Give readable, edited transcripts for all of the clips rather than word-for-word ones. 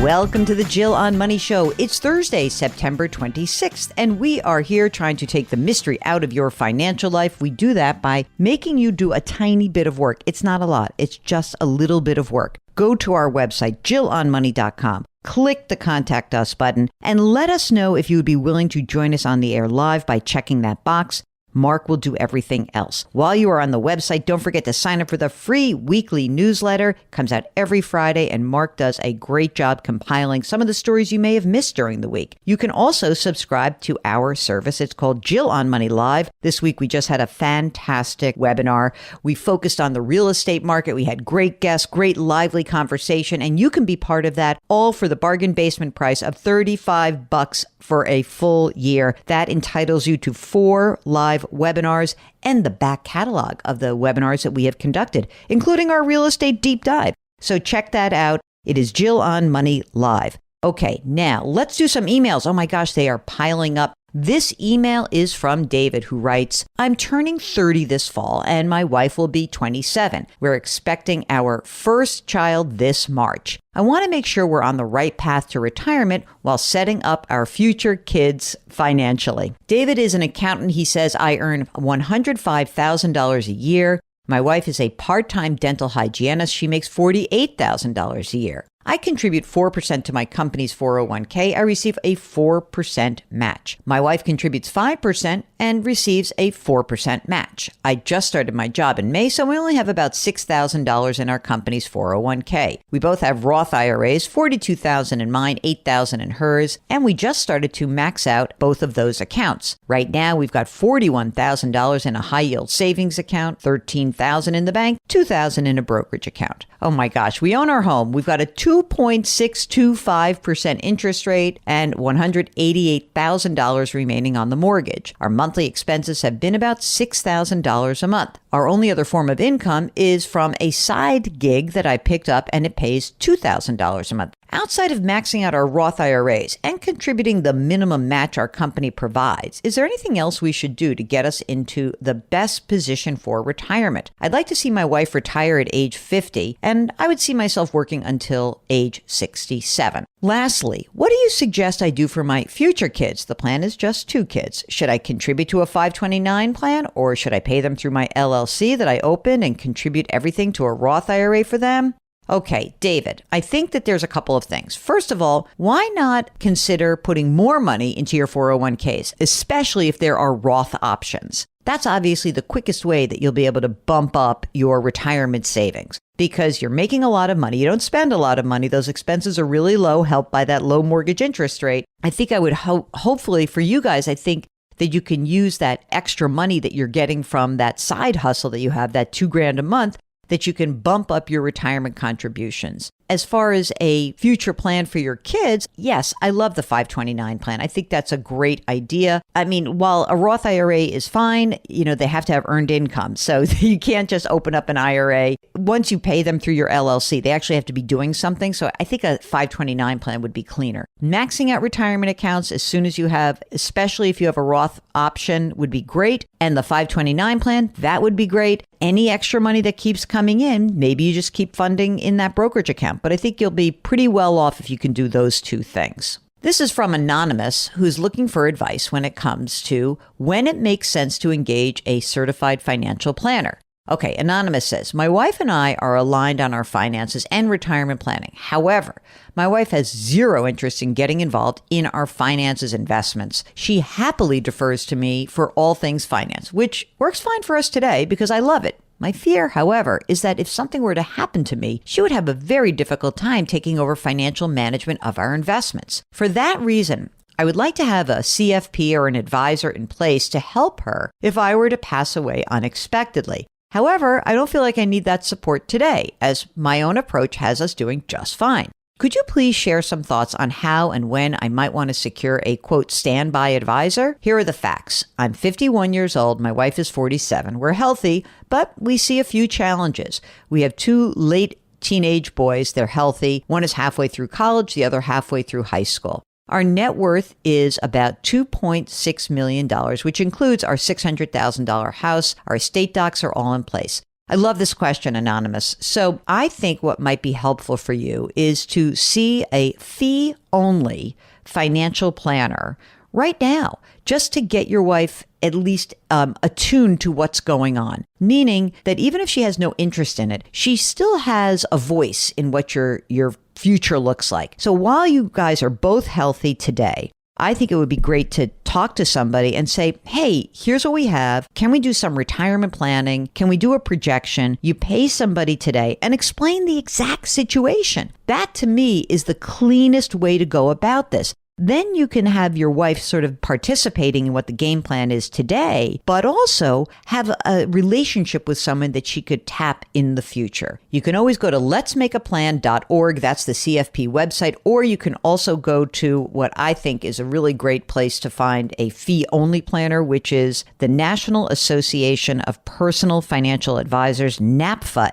Welcome to the Jill on Money Show. It's Thursday, September 26th, and we are here trying to take the mystery out of your financial life. We do that by making you do a tiny bit of work. It's not a lot. It's just a little bit of work. Go to our website, jillonmoney.com. Click the Contact Us button and let us know if you would be willing to join us on the air live by checking that box. Mark will do everything else. While you are on the website, don't forget to sign up for the free weekly newsletter. It comes out every Friday, and Mark does a great job compiling some of the stories you may have missed during the week. You can also subscribe to our service. It's called Jill on Money Live. This week, we just had a fantastic webinar. We focused on the real estate market. We had great guests, great lively conversation, and you can be part of that, all for the bargain basement price of $35 for a full year. That entitles you to 4 live webinars and the back catalog of the webinars that we have conducted, including our real estate deep dive. So check that out. It is Jill on Money Live. Okay, now let's do some emails. Oh my gosh, they are piling up. This email is from David, who writes, I'm turning 30 this fall and my wife will be 27. We're expecting our first child this March. I want to make sure we're on the right path to retirement while setting up our future kids financially. David is an accountant. He says, I earn $105,000 a year. My wife is a part-time dental hygienist. She makes $48,000 a year. I contribute 4% to my company's 401k. I receive a 4% match. My wife contributes 5% and receives a 4% match. I just started my job in May, so we only have about $6,000 in our company's 401k. We both have Roth IRAs, $42,000 in mine, $8,000 in hers, and we just started to max out both of those accounts. Right now, we've got $41,000 in a high-yield savings account, $13,000 in the bank, $2,000 in a brokerage account. Oh my gosh, we own our home. We've got a 2.625% interest rate and $188,000 remaining on the mortgage. Our monthly expenses have been about $6,000 a month. Our only other form of income is from a side gig that I picked up, and it pays $2,000 a month. Outside of maxing out our Roth IRAs and contributing the minimum match our company provides, is there anything else we should do to get us into the best position for retirement? I'd like to see my wife retire at age 50, and I would see myself working until age 67. Lastly, what do you suggest I do for my future kids? The plan is just 2 kids. Should I contribute to a 529 plan, or should I pay them through my LLC that I opened and contribute everything to a Roth IRA for them? Okay, David, I think that there's a couple of things. First of all, why not consider putting more money into your 401ks, especially if there are Roth options? That's obviously the quickest way that you'll be able to bump up your retirement savings, because you're making a lot of money. You don't spend a lot of money. Those expenses are really low, helped by that low mortgage interest rate. I think I would hopefully for you guys, I think that you can use that extra money that you're getting from that side hustle that you have, that $2,000 a month, that you can bump up your retirement contributions. As far as a future plan for your kids, yes, I love the 529 plan. I think that's a great idea. I mean, while a Roth IRA is fine, they have to have earned income. So you can't just open up an IRA. Once you pay them through your LLC, they actually have to be doing something. So I think a 529 plan would be cleaner. Maxing out retirement accounts as soon as you have, especially if you have a Roth option, would be great. And the 529 plan, that would be great. Any extra money that keeps coming in, maybe you just keep funding in that brokerage account. But I think you'll be pretty well off if you can do those 2 things. This is from Anonymous, who's looking for advice when it comes to when it makes sense to engage a certified financial planner. Okay, Anonymous says, my wife and I are aligned on our finances and retirement planning. However, my wife has zero interest in getting involved in our finances investments. She happily defers to me for all things finance, which works fine for us today because I love it. My fear, however, is that if something were to happen to me, she would have a very difficult time taking over financial management of our investments. For that reason, I would like to have a CFP or an advisor in place to help her if I were to pass away unexpectedly. However, I don't feel like I need that support today, as my own approach has us doing just fine. Could you please share some thoughts on how and when I might want to secure a, quote, standby advisor? Here are the facts. I'm 51 years old. My wife is 47. We're healthy, but we see a few challenges. We have 2 late teenage boys. They're healthy. One is halfway through college, the other halfway through high school. Our net worth is about $2.6 million, which includes our $600,000 house. Our estate docs are all in place. I love this question, Anonymous. So I think what might be helpful for you is to see a fee-only financial planner right now, just to get your wife at least attuned to what's going on. Meaning that even if she has no interest in it, she still has a voice in what your future looks like. So while you guys are both healthy today, I think it would be great to talk to somebody and say, hey, here's what we have. Can we do some retirement planning? Can we do a projection? You pay somebody today and explain the exact situation. That to me is the cleanest way to go about this. Then you can have your wife sort of participating in what the game plan is today, but also have a relationship with someone that she could tap in the future. You can always go to letsmakeaplan.org. That's the CFP website, or you can also go to what I think is a really great place to find a fee-only planner, which is the National Association of Personal Financial Advisors, NAPFA,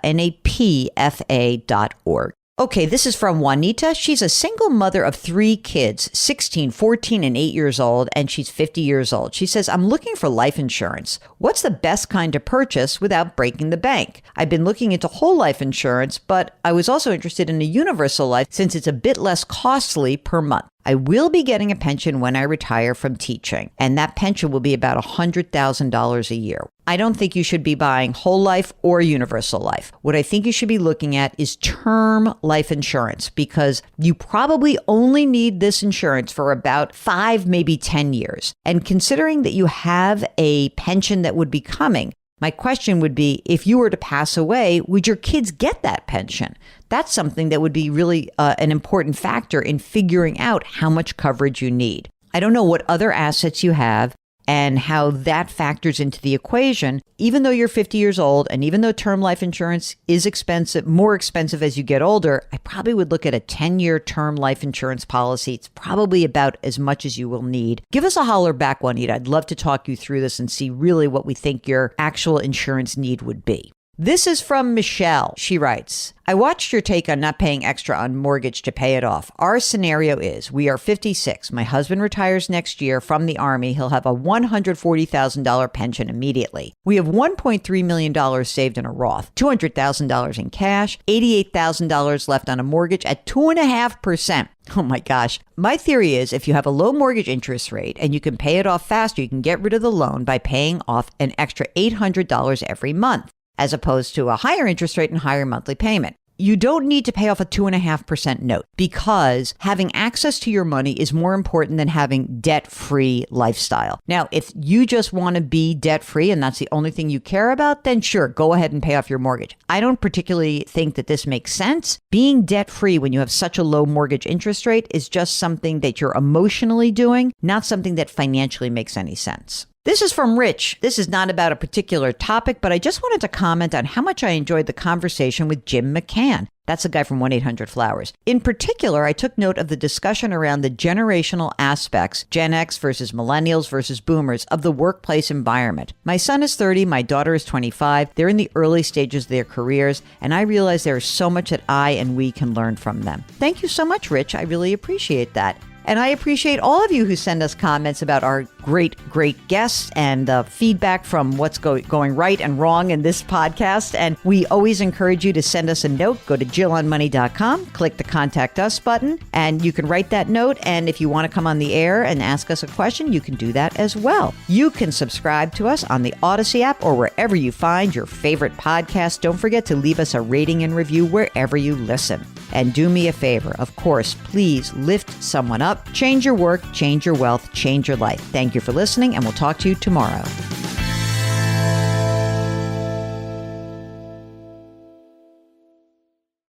NAPFA.org. Okay, this is from Juanita. She's a single mother of 3 kids, 16, 14, and 8 years old, and she's 50 years old. She says, I'm looking for life insurance. What's the best kind to purchase without breaking the bank? I've been looking into whole life insurance, but I was also interested in a universal life since it's a bit less costly per month. I will be getting a pension when I retire from teaching, and that pension will be about $100,000 a year. I don't think you should be buying whole life or universal life. What I think you should be looking at is term life insurance, because you probably only need this insurance for about 5, maybe 10 years. And considering that you have a pension that would be coming, my question would be, if you were to pass away, would your kids get that pension? That's something that would be really an important factor in figuring out how much coverage you need. I don't know what other assets you have and how that factors into the equation. Even though you're 50 years old, and even though term life insurance is expensive, more expensive as you get older, I probably would look at a 10-year term life insurance policy. It's probably about as much as you will need. Give us a holler back, Juanita. I'd love to talk you through this and see really what we think your actual insurance need would be. This is from Michelle. She writes, I watched your take on not paying extra on mortgage to pay it off. Our scenario is we are 56. My husband retires next year from the Army. He'll have a $140,000 pension immediately. We have $1.3 million saved in a Roth, $200,000 in cash, $88,000 left on a mortgage at 2.5%. Oh my gosh. My theory is if you have a low mortgage interest rate and you can pay it off faster, you can get rid of the loan by paying off an extra $800 every month, as opposed to a higher interest rate and higher monthly payment. You don't need to pay off a 2.5% note, because having access to your money is more important than having debt-free lifestyle. Now, if you just want to be debt-free and that's the only thing you care about, then sure, go ahead and pay off your mortgage. I don't particularly think that this makes sense. Being debt-free when you have such a low mortgage interest rate is just something that you're emotionally doing, not something that financially makes any sense. This is from Rich. This is not about a particular topic, but I just wanted to comment on how much I enjoyed the conversation with Jim McCann. That's a guy from 1-800-Flowers. In particular, I took note of the discussion around the generational aspects, Gen X versus millennials versus boomers, of the workplace environment. My son is 30, my daughter is 25. They're in the early stages of their careers, and I realize there is so much that I and we can learn from them. Thank you so much, Rich. I really appreciate that. And I appreciate all of you who send us comments about our great guests and the feedback from what's going right and wrong in this podcast. And we always encourage you to send us a note. Go to JillOnMoney.com, click the Contact Us button, and you can write that note. And if you want to come on the air and ask us a question, you can do that as well. You can subscribe to us on the Odyssey app or wherever you find your favorite podcast. Don't forget to leave us a rating and review wherever you listen. And do me a favor, of course, please lift someone up, change your work, change your wealth, change your life. Thank you for listening, and we'll talk to you tomorrow.